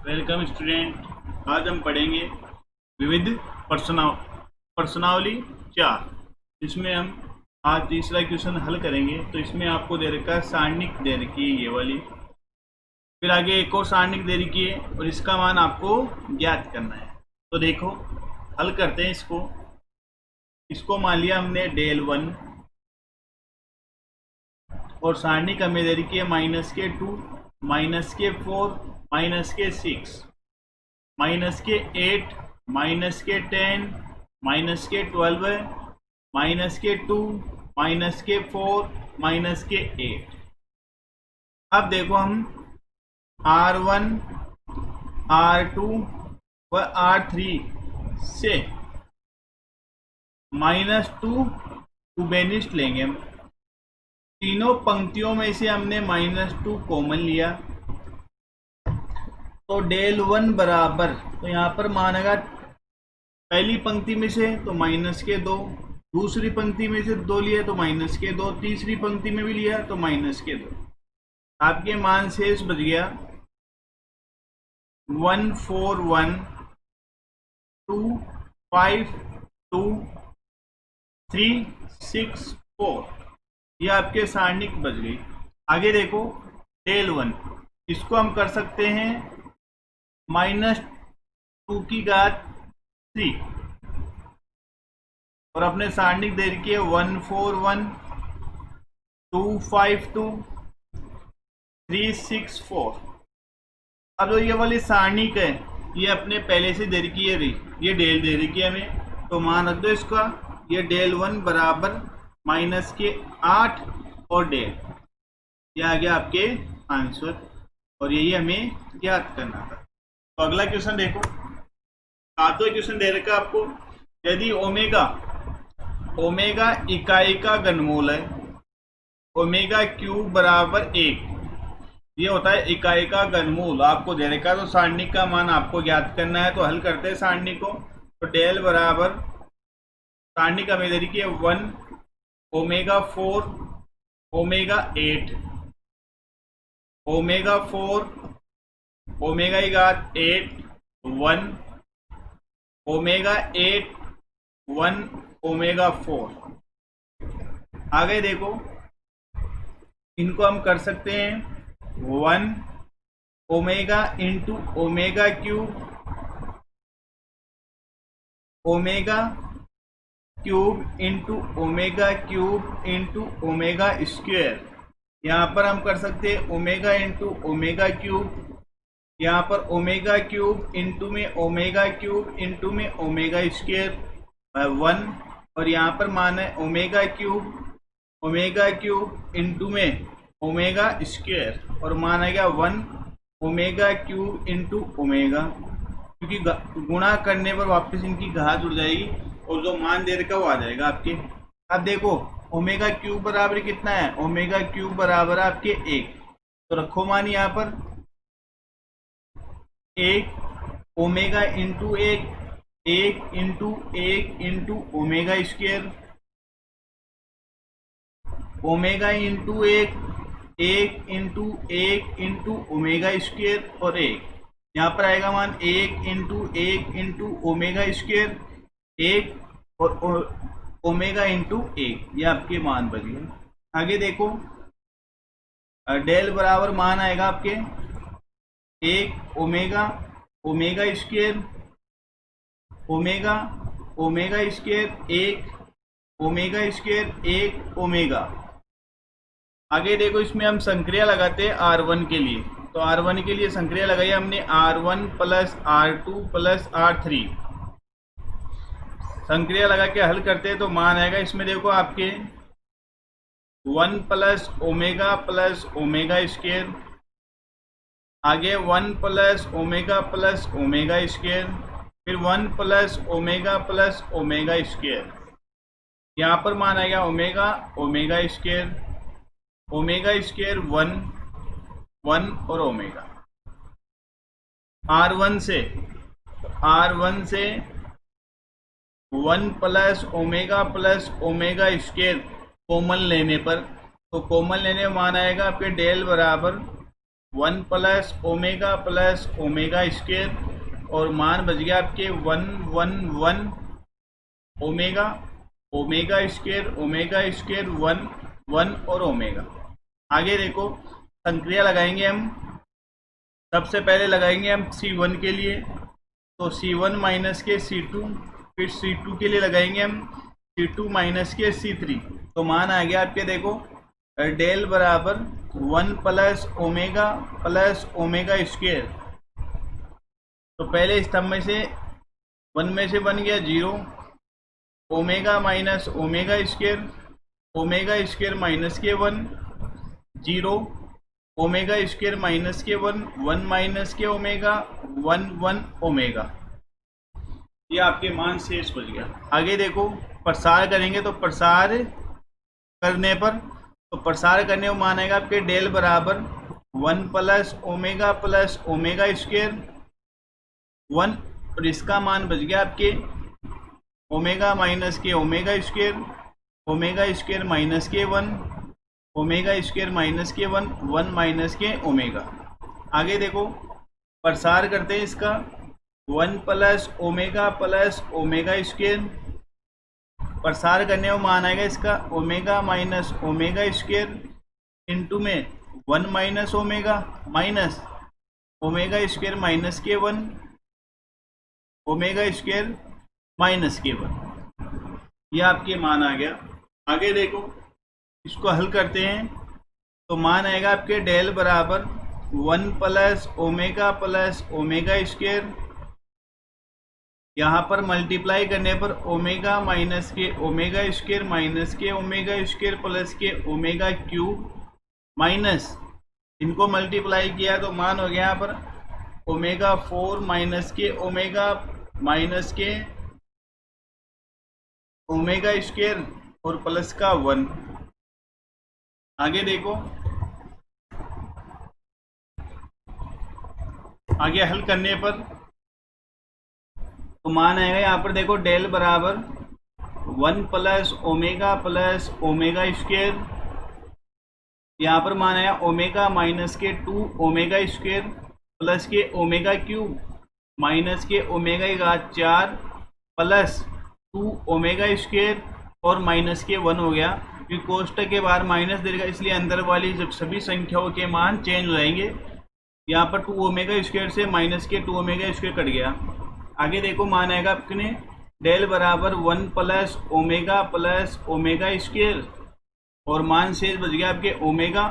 Welcome student. आज हम पढ़ेंगे विविध प्रश्नावली 4। इसमें हम आज तीसरा क्वेश्चन हल करेंगे। तो इसमें आपको दे रखा है सारणिक दे रखी है ये वाली, फिर आगे एक और सारणिक दे रखी है और इसका मान आपको ज्ञात करना है। तो देखो हल करते हैं इसको मान लिया हमने del1 और सारणिक हमें दे रखी है -2, -4, -6, -8, -10, -12, -2, -4, -8। अब देखो हम R1, R2 व R3 से -2 बेनिस्ट लेंगे। हम तीनों पंक्तियों में से हमने -2 कॉमन लिया, तो del1 बराबर, तो यहाँ पर मानेगा पहली पंक्ति में से तो -2, दूसरी पंक्ति में से 2 लिया तो -2, तीसरी पंक्ति में भी लिया तो -2। आपके मान शेष बच गया 1 4 1 2 5 2 3 6 4। ये आपके सारणिक बच गई। आगे देखो del1, इसको हम कर सकते हैं -2 की घात 3 और अपने सारणिक दे रखी है 1 4 1 2 5 2 3 6 4। अब जो ये वाली सारणिक है ये अपने पहले से दे रखी है, ये डेल दे रखी है हमें, तो मान रख दो इसका। ये del1 बराबर -8 और डेल, ये आ गया आपके आंसर और यही हमें ज्ञात करना था। तो अगला क्वेश्चन देखो, सातवां क्वेश्चन दे रखा आपको। यदि ओमेगा इकाई का घनमूल है, ओमेगा क्यूब बराबर 1, ये होता है इकाई का घनमूल आपको दे रखा है। तो सारणिक का मान आपको ज्ञात करना है। तो हल करते हैं सारणिक को। तो डेल बराबर, सारणिक हमें दे रखी है 1 ओमेगा 4 ओमेगा 8 ओमेगा 4 ओमेगा की घात 8 1 ओमेगा 8 1 ओमेगा 4। आगे देखो इनको हम कर सकते हैं 1 omega into omega cube omega cube into omega cube into omega square. यहाँ पर हम कर सकते हैं ओमेगा इंटू ओमेगा क्यूब, यहाँ पर ओमेगा क्यूब इंटू में ओमेगा क्यूब इंटू में ओमेगा स्क्वायर 1, और यहाँ पर मान है ओमेगा क्यूब इंटू में ओमेगा स्क्वायर और मान आएगा 1 ओमेगा क्यूब इंटू ओमेगा, क्योंकि गुणा करने पर वापस इनकी घात उड़ जाएगी और जो मान दे रखा वो आ जाएगा आपके। अब देखो ओमेगा क्यूब बराबर कितना है, ओमेगा क्यूब बराबर आपके 1, तो रखो मान यहाँ पर 1 omega into 1 into 1 into omega square, omega into 1 into 1 into omega square और 1, यहाँ पर आएगा मान 1 इंटू ओमेगा स्क्वायर 1 और ओमेगा इंटू 1, ये आपके मान बच गए। आगे देखो डेल बराबर मान आएगा आपके 1 omega square omega square 1 omega square 1 omega. आगे देखो इसमें हम संक्रिया लगाते हैं R1 के लिए। तो R1 के लिए संक्रिया लगाई हमने R1 plus R2 plus R3। संक्रिया लगा के हल करते हैं तो मान आएगा इसमें देखो आपके 1 प्लस ओमेगा स्क्वायर, आगे 1 प्लस ओमेगा स्क्वायर, फिर 1 प्लस ओमेगा स्क्वायर। यहाँ पर मान आएगा ओमेगा स्क्वायर 1 और ओमेगा। R1 से 1 प्लस ओमेगा स्क्वायर कॉमन लेने पर, तो कॉमन लेने में मान आएगा आपके डेल बराबर 1 प्लस ओमेगा स्क्वायर और मान बच गया आपके 1 ओमेगा स्क्वायर 1 और ओमेगा। आगे देखो संक्रिया लगाएंगे हम। सबसे पहले लगाएंगे हम C1 के लिए, तो C1 माइनस के C2, फिर C2 के लिए लगाएंगे हम C2 माइनस के C3। तो मान आ गया आपके देखो डेल बराबर 1 प्लस ओमेगा स्क्वायर। तो पहले स्तंभ में से 1 में से बन गया 0, omega minus omega square minus के 1, 0 ओमेगा स्क्वायर माइनस के 1 माइनस के ओमेगा 1 ओमेगा। ये आपके मान शेष बच गया। आगे देखो प्रसार करेंगे, तो प्रसार करने पर को मान आएगा आपके डेल बराबर 1 प्लस ओमेगा स्क्वायर 1, और इसका मान बच गया आपके ओमेगा माइनस के ओमेगा स्क्वायर माइनस के 1, ओमेगा स्क्वायर माइनस के 1 माइनस के ओमेगा। आगे देखो प्रसार करते हैं इसका 1 प्लस ओमेगा स्क्वायर। प्रसार करने में मान आएगा इसका omega minus omega square into में 1 माइनस ओमेगा स्क्वायर माइनस के 1 ओमेगा स्क्वायर माइनस के 1। ये आपके मान आ गया। आगे देखो इसको हल करते हैं, तो मान आएगा आपके डेल बराबर 1 प्लस ओमेगा स्क्वायर, यहाँ पर मल्टीप्लाई करने पर ओमेगा माइनस के ओमेगा स्क्वायर माइनस के ओमेगा स्क्वायर प्लस के ओमेगा क्यूब माइनस, इनको मल्टीप्लाई किया तो मान हो गया यहाँ पर ओमेगा 4 माइनस के ओमेगा स्क्वायर और प्लस का 1। आगे देखो आगे हल करने पर तो मान आएगा यहाँ पर देखो डेल बराबर 1 प्लस ओमेगा स्क्वायर, यहाँ पर मान आया ओमेगा माइनस के 2 ओमेगा स्क्वायर प्लस के ओमेगा क्यूब माइनस के ओमेगा की घात 4 प्लस 2 ओमेगा स्क्वायर और माइनस के 1 हो गया, क्योंकि कोष्टक के बाहर माइनस देगा इसलिए अंदर वाली जब सभी संख्याओं के मान चेंज हो जाएंगे। यहाँ पर 2 ओमेगा स्क्वायर से माइनस के 2 ओमेगा स्क्वायर कट गया। आगे देखो मान आएगा आपने डेल बराबर 1 प्लस ओमेगा स्क्वायर और मान शेष बच गया आपके omega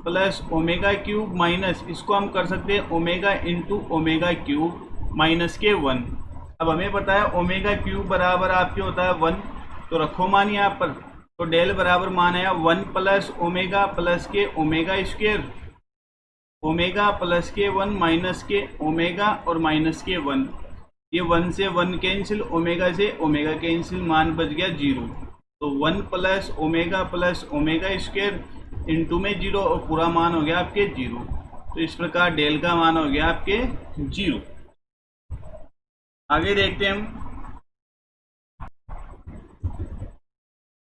plus omega cube minus, इसको हम कर सकते हैं omega into omega cube minus के 1। अब हमें पता है ओमेगा क्यूब बराबर आपके होता है 1, तो रखो मान यहाँ पर, तो डेल बराबर मान आया 1 प्लस ओमेगा प्लस के ओमेगा स्क्वायर ओमेगा प्लस के 1 माइनस के ओमेगा और माइनस के 1। ये 1 से 1 कैंसिल, ओमेगा से ओमेगा कैंसिल, मान बच गया 0। तो 1 प्लस ओमेगा स्क्वायर इंटू में 0 और पूरा मान हो गया आपके 0। तो इस प्रकार डेल का मान हो गया आपके 0। आगे देखते हैं हम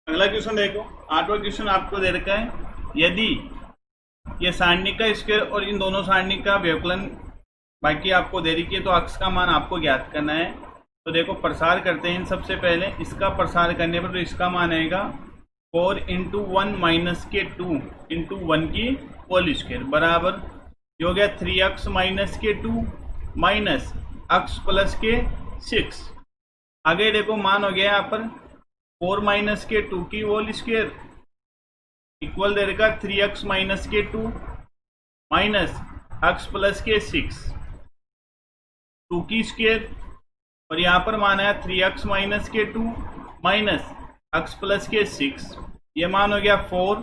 अगला क्वेश्चन। देखो 8वां क्वेश्चन आपको दे रखा है, यदि ये सारणिक का स्क्वायर और इन दोनों सारणिक का व्यवकलन बाकी आपको दे रखी है, तो अक्ष का मान आपको ज्ञात करना है। तो देखो प्रसार करते हैं। सबसे पहले इसका प्रसार करने पर तो इसका मान आएगा 4 इंटू 1 माइनस के 2 इंटू 1 की होल स्क्वायर बराबर जो हो गया 3x माइनस के 2 माइनस x प्लस के 6। आगे देखो मान हो गया यहाँ पर 4 माइनस के 2 की होल स्क्वायर इक्वल दे रखा 3x माइनस के 2 माइनस x प्लस के 6 2 की स्क्वायर, और यहाँ पर मान आया 3x माइनस के 2 माइनस x प्लस के 6। ये मान हो गया 4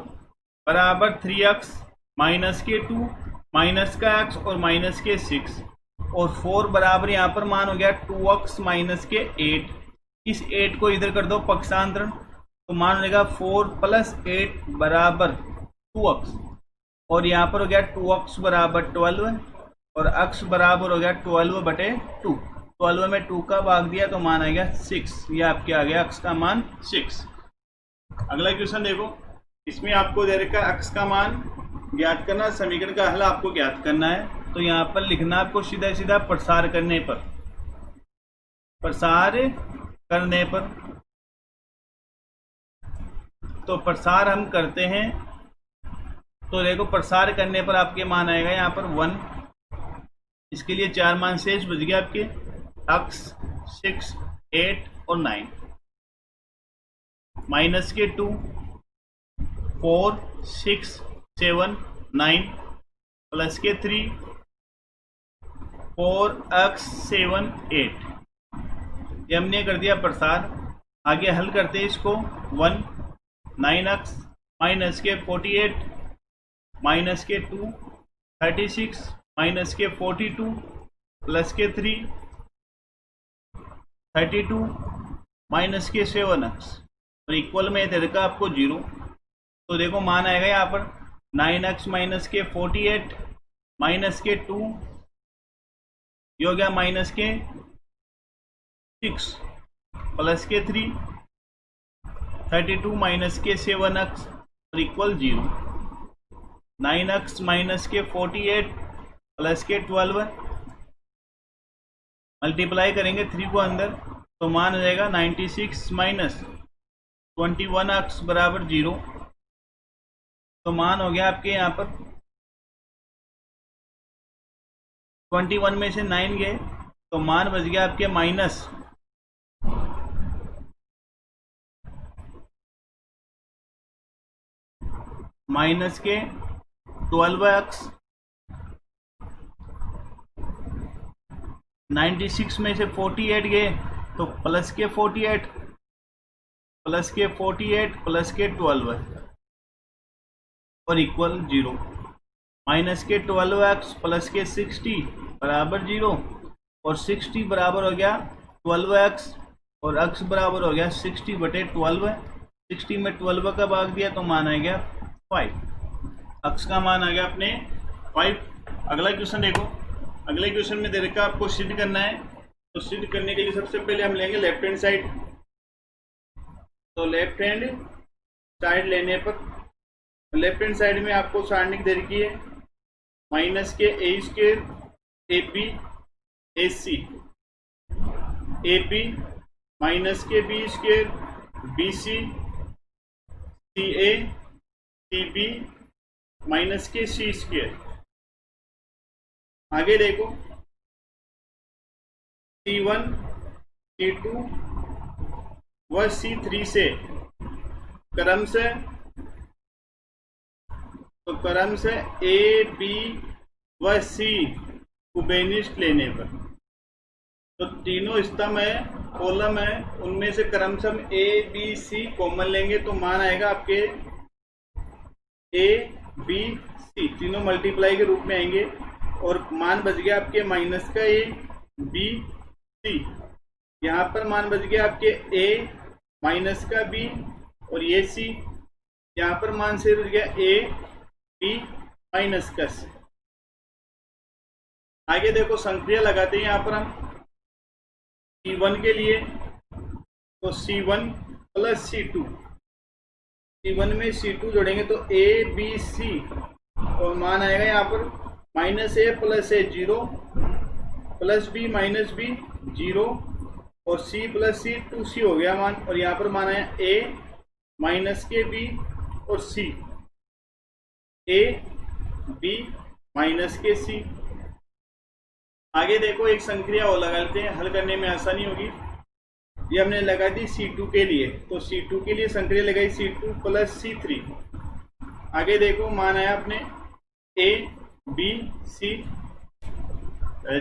बराबर 3x माइनस के 2 माइनस का x और माइनस के 6 और 4 बराबर यहाँ पर मान हो गया 2x माइनस के 8। इस 8 को इधर कर दो पक्षांतरण, तो मान लेगा 4 प्लस 8 बराबर 2x और यहाँ पर हो गया 2x बराबर 12 और x बराबर हो गया 12 बटे 2। 12 में 2 का भाग दिया तो मान आ गया 6। ये आपके आ गया x का मान 6। अगला क्वेश्चन देखो, इसमें आपको दे रखा है x का मान ज्ञात करना, समीकरण का हल आपको ज्ञात करना है। तो यहाँ पर लिखना आपको सीधा सीधा प्रसार करने पर, प्रसार करने पर। तो प्रसार हम करते हैं, तो देखो प्रसार करने पर आपके मान आएगा यहाँ पर 1। इसके लिए 4 मान शेष बच गए आपके, x 6 8 और 9, माइनस के 2 4 6 7 9 प्लस के 3 4x 7 8। ये हमने कर दिया प्रसार। आगे हल करते हैं इसको। 1 9x माइनस के 48 माइनस के 2 36 माइनस के 42 प्लस के 3 32 माइनस के 7x और इक्वल में दे रखा आपको 0। तो देखो मान आएगा यहाँ पर 9x माइनस के 48 माइनस के 2, ये हो गया माइनस के 6 प्लस के 3 32 माइनस के 7x और इक्वल 0। 9x माइनस के 48 प्लस के 12 मल्टीप्लाई करेंगे 3 को अंदर, तो मान हो जाएगा 96 माइनस 21x बराबर 0। तो मान हो गया आपके यहाँ पर 21 में से 9 गए, तो मान बच गया आपके माइनस के 12x। 96 में से 48 गए तो प्लस के 48 प्लस के 48 प्लस के 12 और इक्वल 0। माइनस के 12x प्लस के 60 बराबर 0 और 60 बराबर हो गया 12x और x बराबर हो गया 60/12। 60 में 12 का भाग दिया तो मान आ गया 5। x का मान आ गया अपने 5। अगला क्वेश्चन देखो। अगले क्वेश्चन में दे रखा आपको सिद्ध करना है। तो सिद्ध करने के लिए सबसे पहले हम लेंगे लेफ्ट हैंड साइड। तो लेफ्ट हैंड साइड लेने पर लेफ्ट हैंड साइड में आपको सारणी दे रखी है माइनस के a² AP AC AP minus के b² BC CA CB minus के c²। आगे देखो C1 C2 व C3 से क्रम से A B व C उभयनिष्ठ लेने पर, तो तीनों स्तंभ है कॉलम है, उनमें से क्रम से हम A B C कॉमन लेंगे तो मान आएगा आपके A B C, तीनों मल्टीप्लाई के रूप में आएंगे और मान बच गया आपके माइनस का A B C। यहाँ पर मान बच गया आपके A माइनस का B और ये C। यहाँ पर मान से बच गया A B माइनस का C। आगे देखो संक्रिया लगाते हैं यहाँ पर हम C1 के लिए, तो C1 प्लस C2, C1 में C2 जोड़ेंगे तो A B C और मान आएगा यहाँ पर minus A plus A 0 plus B minus B 0 और C प्लस C 2C हो गया मान, और यहाँ पर मान आया A माइनस के B और C A B माइनस के C। आगे देखो एक संक्रिया और लगा लेते हैं, हल करने में आसानी होगी। ये हमने लगा दी C2 के लिए, तो C2 के लिए संक्रिया लगाई C2 प्लस C3। आगे देखो मान आया अपने A B C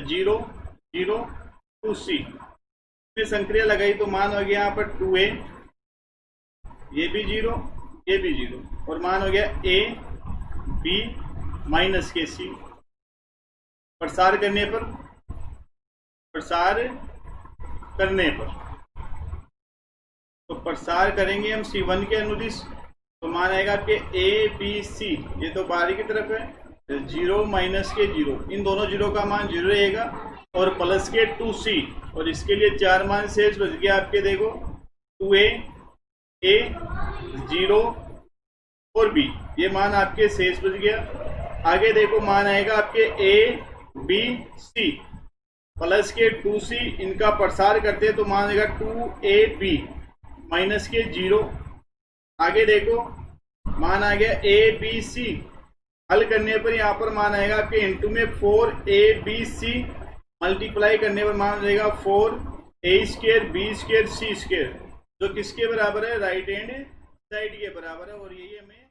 0 0 2C में संक्रिया लगाई तो मान हो गया यहाँ पर 2A, ये भी 0 ये भी 0 और मान हो गया A B माइनस के C। प्रसार करने पर तो प्रसार करेंगे हम C1 के अनुदिश, तो मान आएगा आपके A B C, ये तो बाहरी की तरफ है 0 माइनस के 0, इन दोनों 0 का मान 0 रहेगा और प्लस के 2C और इसके लिए 4 मान शेष बच गया आपके। देखो 2A A 0 और बी, ये मान आपके शेष बच गया। आगे देखो मान आएगा आपके ए बी सी प्लस के 2c, इनका प्रसार करते हैं तो मान आएगा 2ab माइनस के 0। आगे देखो मान आ गया ए बी सी, हल करने पर यहाँ पर मान आएगा आपके इंटू में 4abc, मल्टीप्लाई करने पर मान आएगा 4a² b² c², जो किसके बराबर है, राइट हैंड साइड के बराबर है। और यही हमें